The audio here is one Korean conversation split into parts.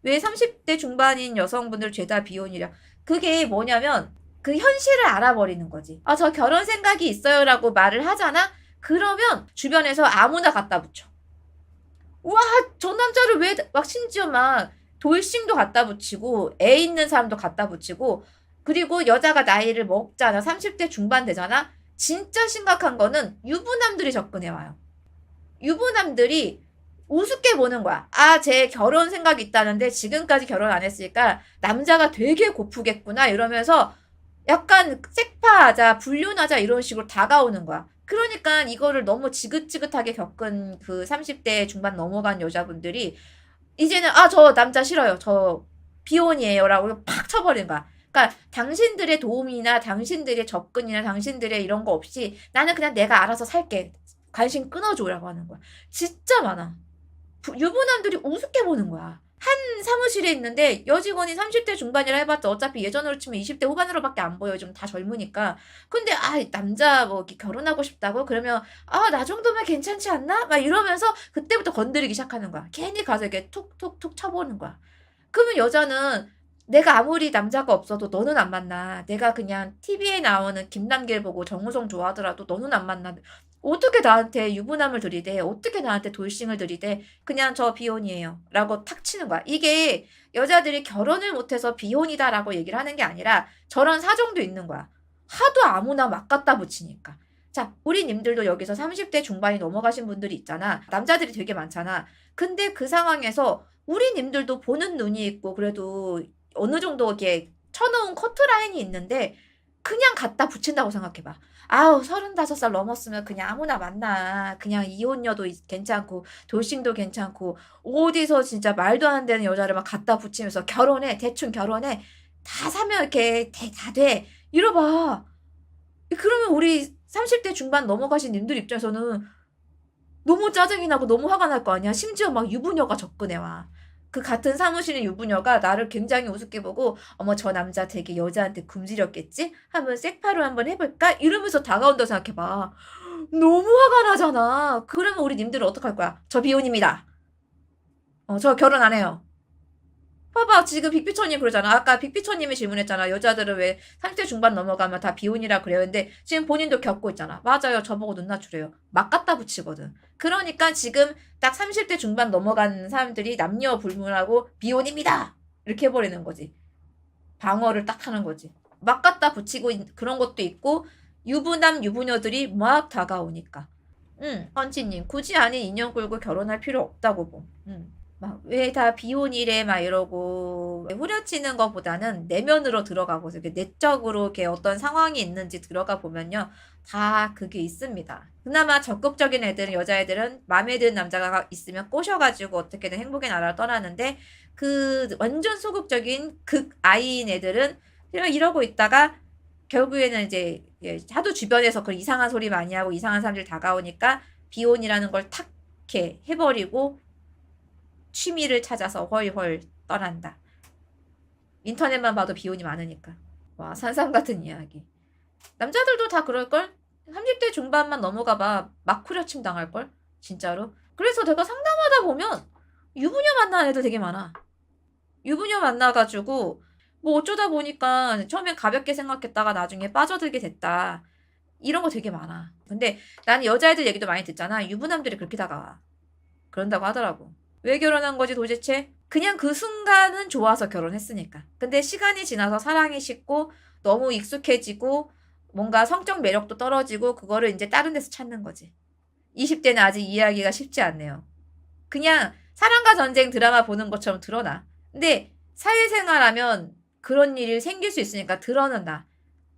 왜 30대 중반인 여성분들 죄다 비혼이랴. 그게 뭐냐면 그 현실을 알아버리는 거지. 아, 저 결혼 생각이 있어요라고 말을 하잖아? 그러면 주변에서 아무나 갖다 붙여. 와, 저 남자를 왜, 막 심지어 막 돌싱도 갖다 붙이고, 애 있는 사람도 갖다 붙이고, 그리고 여자가 나이를 먹잖아. 30대 중반 되잖아? 진짜 심각한 거는 유부남들이 접근해와요. 유부남들이 우습게 보는 거야. 아, 쟤 결혼 생각이 있다는데 지금까지 결혼 안 했으니까 남자가 되게 고프겠구나 이러면서 약간 색파하자, 불륜하자 이런 식으로 다가오는 거야. 그러니까 이거를 너무 지긋지긋하게 겪은 그 30대 중반 넘어간 여자분들이 이제는 아, 저 남자 싫어요. 저 비혼이에요. 라고 팍 쳐버린 거야. 그러니까 당신들의 도움이나 당신들의 접근이나 당신들의 이런 거 없이 나는 그냥 내가 알아서 살게. 관심 끊어줘라고 하는 거야. 진짜 많아. 유부남들이 우습게 보는 거야. 한 사무실에 있는데 여직원이 30대 중반이라 해봤자 어차피 예전으로 치면 20대 후반으로밖에 안 보여. 좀 다 젊으니까. 근데 아, 남자 뭐 이렇게 결혼하고 싶다고 그러면 아, 나 정도면 괜찮지 않나? 막 이러면서 그때부터 건드리기 시작하는 거야. 괜히 가서 이렇게 툭툭툭 쳐보는 거야. 그러면 여자는 내가 아무리 남자가 없어도 너는 안 만나. 내가 그냥 TV에 나오는 김남길 보고 정우성 좋아하더라도 너는 안 만나. 어떻게 나한테 유부남을 들이대? 어떻게 나한테 돌싱을 들이대? 그냥 저 비혼이에요. 라고 탁 치는 거야. 이게 여자들이 결혼을 못해서 비혼이다라고 얘기를 하는 게 아니라 저런 사정도 있는 거야. 하도 아무나 막 갖다 붙이니까. 자, 우리 님들도 여기서 30대 중반이 넘어가신 분들이 있잖아. 남자들이 되게 많잖아. 근데 그 상황에서 우리 님들도 보는 눈이 있고 그래도 어느 정도 이렇게 쳐놓은 커트라인이 있는데 그냥 갖다 붙인다고 생각해봐. 아우, 35살 넘었으면 그냥 아무나 만나. 그냥 이혼녀도 괜찮고, 돌싱도 괜찮고, 어디서 진짜 말도 안 되는 여자를 막 갖다 붙이면서 결혼해. 대충 결혼해. 다 사면 이렇게 다 돼. 이러봐. 그러면 우리 30대 중반 넘어가신 님들 입장에서는 너무 짜증이 나고 너무 화가 날 거 아니야. 심지어 막 유부녀가 접근해와. 그 같은 사무실의 유부녀가 나를 굉장히 우습게 보고 어머 저 남자 되게 여자한테 굶주렸겠지? 한번 섹파로 한번 해볼까? 이러면서 다가온다 생각해봐. 너무 화가 나잖아. 그러면 우리 님들은 어떡할 거야? 저 비혼입니다. 저 결혼 안 해요. 봐봐, 지금 빅피처님 그러잖아. 아까 빅피처님이 질문했잖아. 여자들은 왜 30대 중반 넘어가면 다 비혼이라 그래요. 근데 지금 본인도 겪고 있잖아. 맞아요. 저보고 눈 낮추래요. 막 갖다 붙이거든. 그러니까 지금 딱 30대 중반 넘어간 사람들이 남녀 불문하고 비혼입니다. 이렇게 해버리는 거지. 방어를 딱 하는 거지. 막 갖다 붙이고 그런 것도 있고 유부남 유부녀들이 막 다가오니까. 응, 헌치님. 굳이 아닌 인연 끌고 결혼할 필요 없다고 보. 응. 막 왜 다 비혼이래 막 이러고 후려치는 것보다는 내면으로 들어가고 이렇게 내적으로 이렇게 어떤 상황이 있는지 들어가 보면요. 다 그게 있습니다. 그나마 적극적인 애들은 여자애들은 마음에 드는 남자가 있으면 꼬셔가지고 어떻게든 행복의 나라를 떠나는데 그 완전 소극적인 극아이인 애들은 그냥 이러고 있다가 결국에는 이제 하도 주변에서 그 이상한 소리 많이 하고 이상한 사람들이 다가오니까 비혼이라는 걸 탁 이렇게 해버리고 취미를 찾아서 훨훨 떠난다. 인터넷만 봐도 비혼이 많으니까. 와, 산삼 같은 이야기. 남자들도 다 그럴걸? 30대 중반만 넘어가봐. 막 후려침 당할걸? 진짜로. 그래서 내가 상담하다 보면 유부녀 만나는 애들 되게 많아. 유부녀 만나가지고 뭐 어쩌다 보니까 처음엔 가볍게 생각했다가 나중에 빠져들게 됐다. 이런 거 되게 많아. 근데 나는 여자애들 얘기도 많이 듣잖아. 유부남들이 그렇게 다가와. 그런다고 하더라고. 왜 결혼한 거지 도대체? 그냥 그 순간은 좋아서 결혼했으니까. 근데 시간이 지나서 사랑이 식고 너무 익숙해지고 뭔가 성적 매력도 떨어지고 그거를 이제 다른 데서 찾는 거지. 20대는 아직 이해하기가 쉽지 않네요. 그냥 사랑과 전쟁 드라마 보는 것처럼 드러나. 근데 사회생활하면 그런 일이 생길 수 있으니까 드러난다.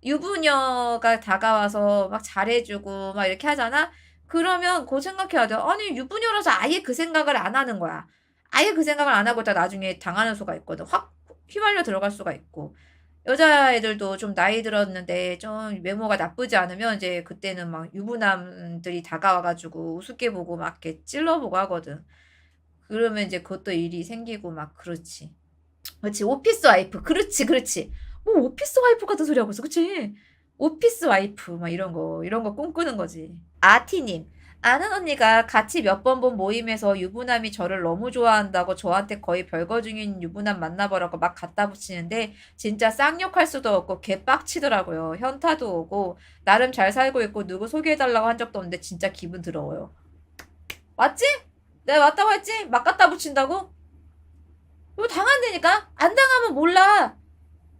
유부녀가 다가와서 막 잘해주고 막 이렇게 하잖아? 그러면 그 생각해야 돼. 아니, 유부녀라서 아예 그 생각을 안 하는 거야. 아예 그 생각을 안 하고 있다 나중에 당하는 수가 있거든. 확 휘말려 들어갈 수가 있고. 여자애들도 좀 나이 들었는데 좀 외모가 나쁘지 않으면 이제 그때는 막 유부남들이 다가와가지고 우습게 보고 막 이렇게 찔러보고 하거든. 그러면 이제 그것도 일이 생기고 막 그렇지. 그렇지. 오피스 와이프. 그렇지, 그렇지. 뭐 오피스 와이프 같은 소리 하고 있어. 그치? 오피스 와이프 막 이런 거 꿈꾸는 거지. 아티님. 아는 언니가 같이 몇 번 본 모임에서 유부남이 저를 너무 좋아한다고 저한테 거의 별거 중인 유부남 만나보라고 막 갖다 붙이는데 진짜 쌍욕할 수도 없고 개빡치더라고요. 현타도 오고 나름 잘 살고 있고 누구 소개해달라고 한 적도 없는데 진짜 기분 더러워요. 맞지? 내가 맞다고 했지? 막 갖다 붙인다고? 이거 당한다니까? 안 당하면 몰라.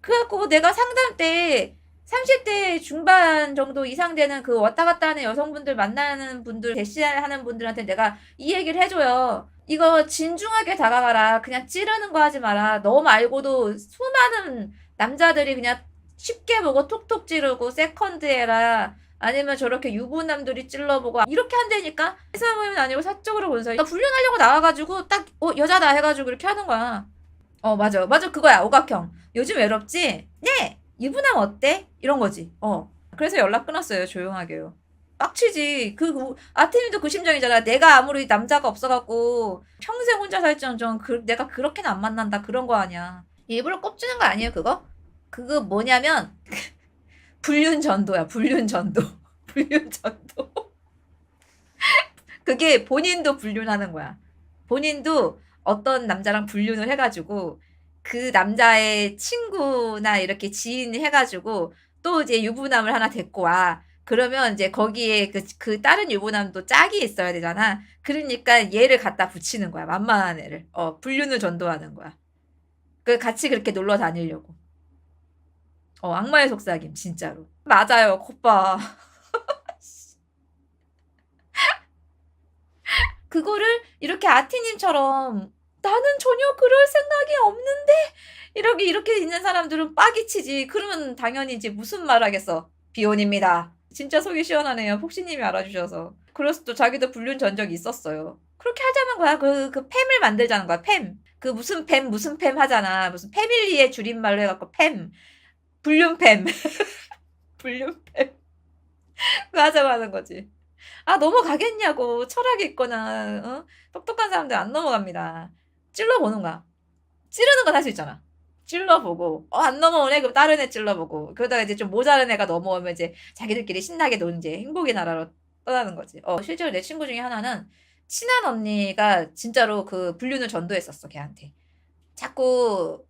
그래갖고 내가 상담 때 30대 중반 정도 이상 되는 그 왔다 갔다 하는 여성분들 만나는 분들, 대시하는 분들한테 내가 이 얘기를 해줘요. 이거 진중하게 다가가라. 그냥 찌르는 거 하지 마라. 너 말고도 수많은 남자들이 그냥 쉽게 보고 톡톡 찌르고 세컨드 해라. 아니면 저렇게 유부남들이 찔러보고 이렇게 한다니까? 회사 모임은 아니고 사적으로 본 사이. 나 불륜하려고 나와가지고 딱 여자다 해가지고 이렇게 하는 거야. 맞아. 맞아 그거야. 오각형. 요즘 외롭지? 네! 유부남 어때? 이런 거지. 그래서 연락 끊었어요. 조용하게요. 빡치지. 아트님도 그 심정이잖아. 내가 아무리 남자가 없어갖고 평생 혼자 살지언정 내가 그렇게는 안 만난다. 그런 거 아니야. 일부러 꼽주는 거 아니에요, 그거? 그거 뭐냐면 불륜 전도야. 불륜 전도. 불륜 전도. 그게 본인도 불륜하는 거야. 본인도 어떤 남자랑 불륜을 해가지고 그 남자의 친구나 이렇게 지인 해가지고 또 이제 유부남을 하나 데리고 와. 그러면 이제 거기에 그 다른 유부남도 짝이 있어야 되잖아. 그러니까 얘를 갖다 붙이는 거야. 만만한 애를. 불륜을 전도하는 거야. 같이 그렇게 놀러 다니려고. 악마의 속삭임, 진짜로. 맞아요, 오빠. 그거를 이렇게 아티님처럼 나는 전혀 그럴 생각이 없는데 이렇게 있는 사람들은 빡이 치지. 그러면 당연히 이제 무슨 말 하겠어. 비혼입니다. 진짜 속이 시원하네요. 폭신님이 알아주셔서. 그래서 또 자기도 불륜 전적이 있었어요. 그렇게 하자는 거야. 그 팸을 만들자는 거야. 팸. 그 무슨 팸 하잖아. 무슨 패밀리의 줄임말로 해갖고 팸. 불륜팸. 불륜팸. 그 하자고 하는 거지. 넘어가겠냐고. 철학이 있거나 똑똑한 사람들 안 넘어갑니다. 찔러보는 거야. 찌르는 건 할 수 있잖아. 찔러보고 안 넘어오네 그럼 다른 애 찔러보고 그러다가 이제 좀 모자란 애가 넘어오면 이제 자기들끼리 신나게 노는 이제 행복의 나라로 떠나는 거지. 실제로 내 친구 중에 하나는 친한 언니가 진짜로 그 불륜을 전도했었어 걔한테. 자꾸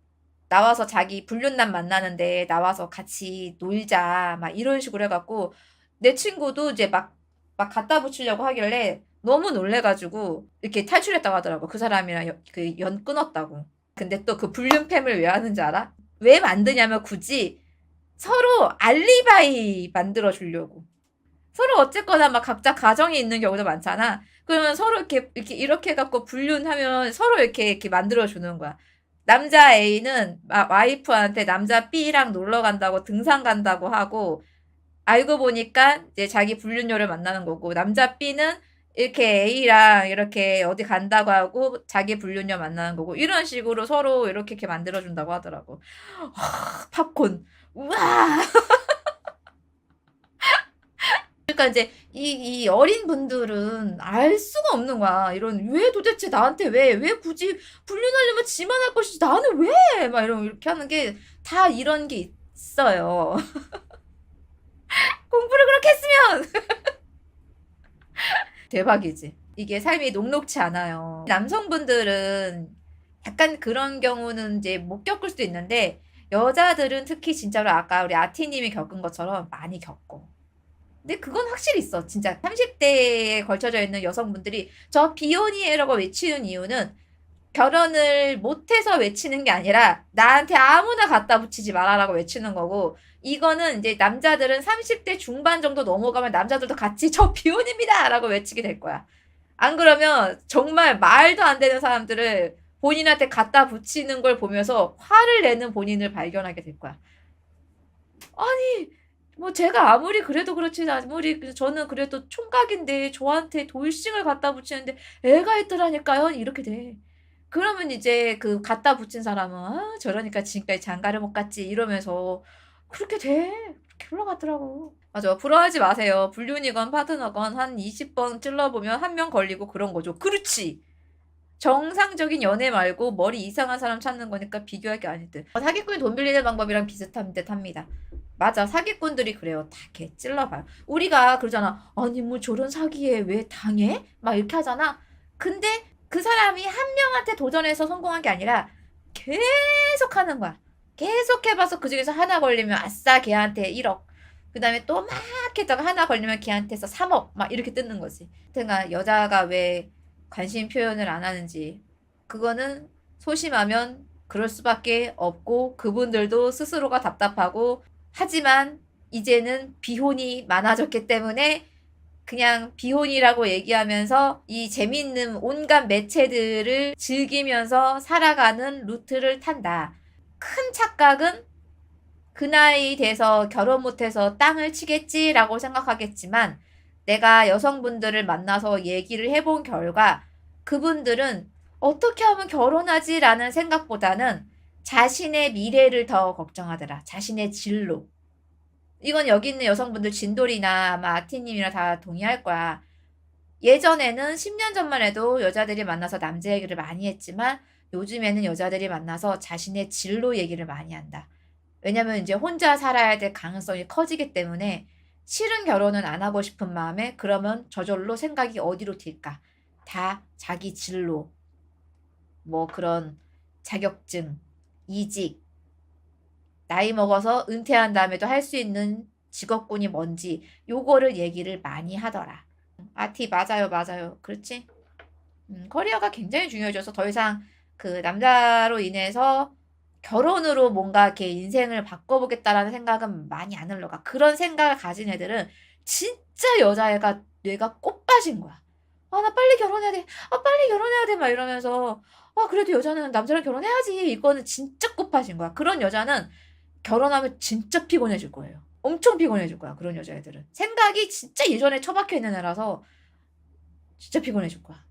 나와서 자기 불륜남 만나는데 나와서 같이 놀자 막 이런 식으로 해갖고 내 친구도 이제 막 갖다 붙이려고 하길래 너무 놀래가지고 이렇게 탈출했다고 하더라고. 그 사람이랑 그 연 끊었다고. 근데 또 그 불륜팸을 왜 하는지 알아? 왜 만드냐면 굳이 서로 알리바이 만들어 주려고. 서로 어쨌거나 막 각자 가정이 있는 경우도 많잖아. 그러면 서로 이렇게 해갖고 불륜하면 서로 이렇게 만들어 주는 거야. 남자 A는 와이프한테 남자 B랑 놀러 간다고 등산 간다고 하고 알고 보니까 이제 자기 불륜녀를 만나는 거고 남자 B는 이렇게 A랑 이렇게 어디 간다고 하고 자기 불륜녀 만나는 거고 이런 식으로 서로 이렇게 만들어준다고 하더라고. 팝콘. 우와. 그러니까 이제 이 어린 분들은 알 수가 없는 거야. 왜 도대체 나한테 왜 굳이 불륜하려면 지만 할 것이지 나는 왜? 막 이렇게 하는 게 다 이런 게 있어요. 공부를 그렇게 했으면 대박이지. 이게 삶이 녹록치 않아요. 남성분들은 약간 그런 경우는 이제 못 겪을 수도 있는데 여자들은 특히 진짜로 아까 우리 아티님이 겪은 것처럼 많이 겪고. 근데 그건 확실히 있어. 진짜 30대에 걸쳐져 있는 여성분들이 저 비혼이에라고 외치는 이유는 결혼을 못해서 외치는 게 아니라 나한테 아무나 갖다 붙이지 말아라고 외치는 거고 이거는 이제 남자들은 30대 중반 정도 넘어가면 남자들도 같이 저 비혼입니다 라고 외치게 될 거야. 안 그러면 정말 말도 안 되는 사람들을 본인한테 갖다 붙이는 걸 보면서 화를 내는 본인을 발견하게 될 거야. 아니 뭐 제가 아무리 그래도 그렇지 저는 그래도 총각인데 저한테 돌싱을 갖다 붙이는데 애가 있더라니까요. 이렇게 돼. 그러면 이제 그 갖다 붙인 사람은 저러니까 지금까지 장가를 못 갔지 이러면서 그렇게 돼. 그렇게 흘러가더라고. 맞아. 부러워하지 마세요. 불륜이건 파트너건 한 20번 찔러보면 한 명 걸리고 그런 거죠. 그렇지. 정상적인 연애 말고 머리 이상한 사람 찾는 거니까 비교할 게 아니듯. 사기꾼이 돈 빌리는 방법이랑 비슷한 듯 합니다. 맞아. 사기꾼들이 그래요. 다 개 찔러봐요. 우리가 그러잖아. 아니, 뭐 저런 사기에 왜 당해? 막 이렇게 하잖아. 근데 그 사람이 한 명한테 도전해서 성공한 게 아니라 계속 하는 거야. 계속 해봐서 그 중에서 하나 걸리면 아싸, 걔한테 1억. 그 다음에 또 막 했다가 하나 걸리면 걔한테서 3억. 막 이렇게 뜯는 거지. 그러니까 여자가 왜 관심 표현을 안 하는지. 그거는 소심하면 그럴 수밖에 없고 그분들도 스스로가 답답하고 하지만 이제는 비혼이 많아졌기 때문에 그냥 비혼이라고 얘기하면서 이 재밌는 온갖 매체들을 즐기면서 살아가는 루트를 탄다. 큰 착각은 그 나이 돼서 결혼 못해서 땅을 치겠지라고 생각하겠지만 내가 여성분들을 만나서 얘기를 해본 결과 그분들은 어떻게 하면 결혼하지라는 생각보다는 자신의 미래를 더 걱정하더라. 자신의 진로. 이건 여기 있는 여성분들 진돌이나 아마 아티님이나 다 동의할 거야. 예전에는 10년 전만 해도 여자들이 만나서 남자 얘기를 많이 했지만 요즘에는 여자들이 만나서 자신의 진로 얘기를 많이 한다. 왜냐면 이제 혼자 살아야 될 가능성이 커지기 때문에 싫은 결혼은 안 하고 싶은 마음에 그러면 저절로 생각이 어디로 튈까? 다 자기 진로, 뭐 그런 자격증, 이직, 나이 먹어서 은퇴한 다음에도 할 수 있는 직업군이 뭔지 요거를 얘기를 많이 하더라. 아티 맞아요, 맞아요. 그렇지? 커리어가 굉장히 중요해져서 더 이상 그 남자로 인해서 결혼으로 뭔가 이렇게 인생을 바꿔보겠다라는 생각은 많이 안 흘러가. 그런 생각을 가진 애들은 진짜 여자애가 뇌가 꽃빠진 거야. 아, 나 빨리 결혼해야 돼. 아, 빨리 결혼해야 돼. 막 이러면서 아, 그래도 여자는 남자랑 결혼해야지. 이거는 진짜 꽃빠진 거야. 그런 여자는 결혼하면 진짜 피곤해질 거예요. 엄청 피곤해질 거야. 그런 여자애들은. 생각이 진짜 예전에 처박혀 있는 애라서 진짜 피곤해질 거야.